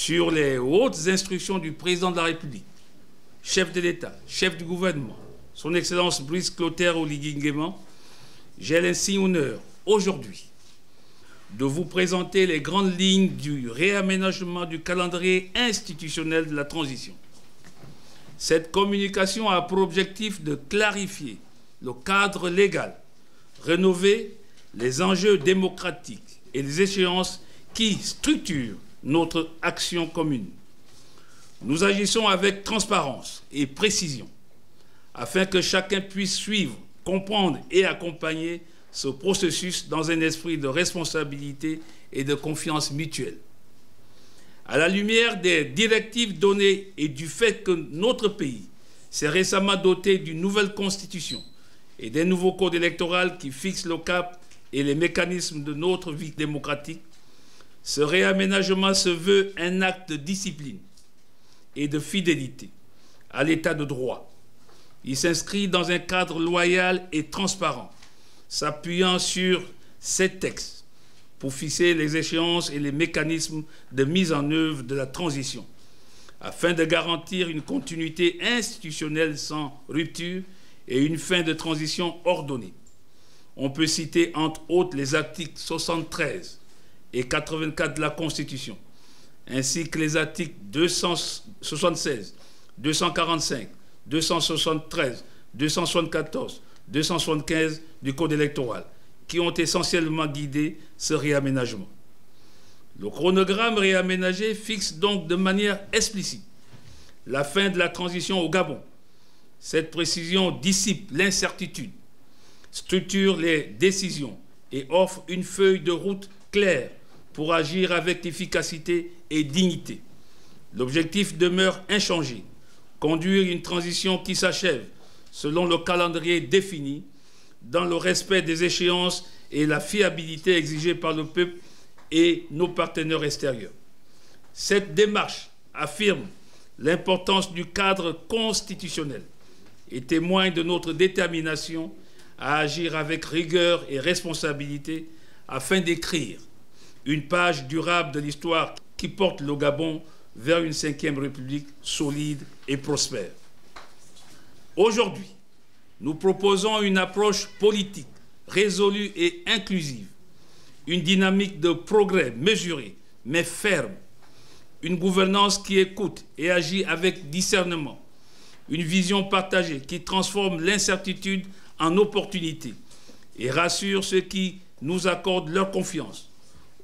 sur les hautes instructions du président de la République, chef de l'État, chef du gouvernement, son Excellence Brice Clotaire Oligui Nguema, j'ai l'insigne honneur aujourd'hui de vous présenter les grandes lignes du réaménagement du calendrier institutionnel de la transition. Cette communication a pour objectif de clarifier le cadre légal, rénover les enjeux démocratiques et les échéances qui structurent notre action commune. Nous agissons avec transparence et précision afin que chacun puisse suivre, comprendre et accompagner ce processus dans un esprit de responsabilité et de confiance mutuelle. À la lumière des directives données et du fait que notre pays s'est récemment doté d'une nouvelle constitution et d'un nouveau code électoral qui fixe le cap et les mécanismes de notre vie démocratique, ce réaménagement se veut un acte de discipline et de fidélité à l'état de droit. Il s'inscrit dans un cadre loyal et transparent, s'appuyant sur ces textes pour fixer les échéances et les mécanismes de mise en œuvre de la transition, afin de garantir une continuité institutionnelle sans rupture et une fin de transition ordonnée. On peut citer entre autres les articles 73 et 84 de la Constitution, ainsi que les articles 276, 245, 273, 274, 275 du Code électoral, qui ont essentiellement guidé ce réaménagement. Le chronogramme réaménagé fixe donc de manière explicite la fin de la transition au Gabon. Cette précision dissipe l'incertitude, structure les décisions et offre une feuille de route claire pour agir avec efficacité et dignité. L'objectif demeure inchangé, conduire une transition qui s'achève selon le calendrier défini, dans le respect des échéances et la fiabilité exigée par le peuple et nos partenaires extérieurs. Cette démarche affirme l'importance du cadre constitutionnel et témoigne de notre détermination à agir avec rigueur et responsabilité afin d'écrire une page durable de l'histoire qui porte le Gabon vers une 5e République solide et prospère. Aujourd'hui, nous proposons une approche politique résolue et inclusive, une dynamique de progrès mesurée mais ferme, une gouvernance qui écoute et agit avec discernement, une vision partagée qui transforme l'incertitude en opportunité et rassure ceux qui nous accordent leur confiance.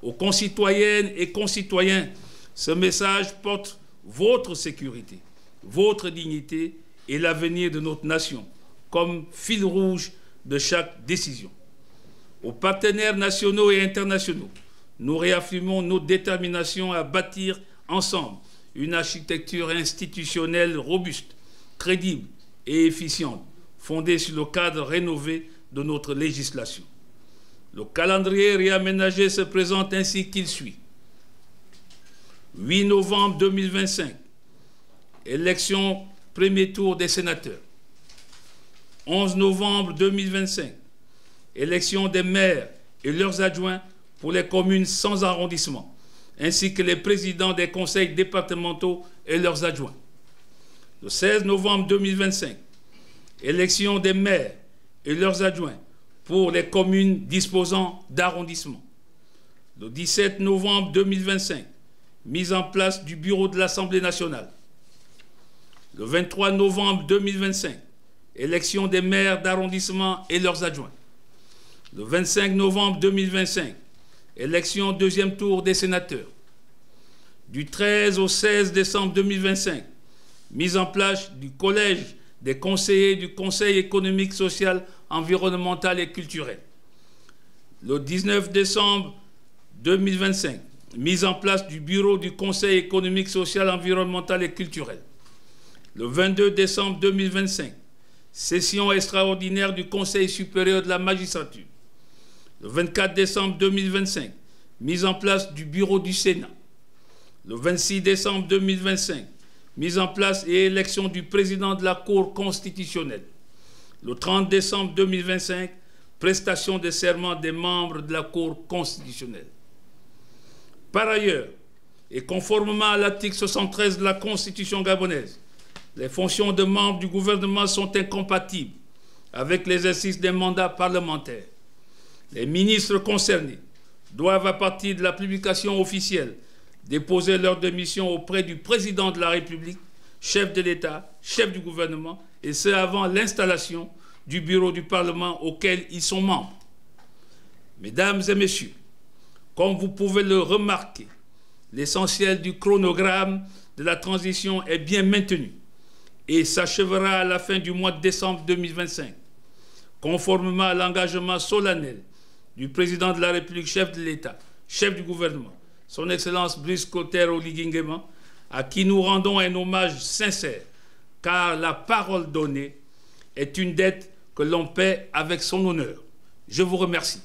Aux concitoyennes et concitoyens, ce message porte votre sécurité, votre dignité et l'avenir de notre nation comme fil rouge de chaque décision. Aux partenaires nationaux et internationaux, nous réaffirmons notre détermination à bâtir ensemble une architecture institutionnelle robuste, crédible et efficiente, fondée sur le cadre rénové de notre législation. Le calendrier réaménagé se présente ainsi qu'il suit. 8 novembre 2025, élection premier tour des sénateurs. 11 novembre 2025, élection des maires et leurs adjoints pour les communes sans arrondissement, ainsi que les présidents des conseils départementaux et leurs adjoints. Le 16 novembre 2025, élection des maires et leurs adjoints pour les communes disposant d'arrondissement. Le 17 novembre 2025, mise en place du bureau de l'Assemblée nationale. Le 23 novembre 2025, élection des maires d'arrondissement et leurs adjoints. Le 25 novembre 2025, élection deuxième tour des sénateurs. Du 13 au 16 décembre 2025, mise en place du collège des conseillers du Conseil économique, social, environnemental et culturel. Le 19 décembre 2025, mise en place du bureau du Conseil économique, social, environnemental et culturel. Le 22 décembre 2025, session extraordinaire du Conseil supérieur de la magistrature. Le 24 décembre 2025, mise en place du bureau du Sénat. Le 26 décembre 2025, mise en place et élection du président de la Cour constitutionnelle. Le 30 décembre 2025, prestation de serment des membres de la Cour constitutionnelle. Par ailleurs, et conformément à l'article 73 de la Constitution gabonaise, les fonctions de membres du gouvernement sont incompatibles avec l'exercice des mandats parlementaires. Les ministres concernés doivent, à partir de la publication officielle, déposer leur démission auprès du président de la République, chef de l'État, chef du gouvernement, et ce avant l'installation du bureau du Parlement auquel ils sont membres. Mesdames et messieurs, comme vous pouvez le remarquer, l'essentiel du chronogramme de la transition est bien maintenu et s'achèvera à la fin du mois de décembre 2025, conformément à l'engagement solennel du président de la République, chef de l'État, chef du gouvernement, son Excellence Brice Clotaire Oligui Nguema, à qui nous rendons un hommage sincère, car la parole donnée est une dette que l'on paie avec son honneur. Je vous remercie.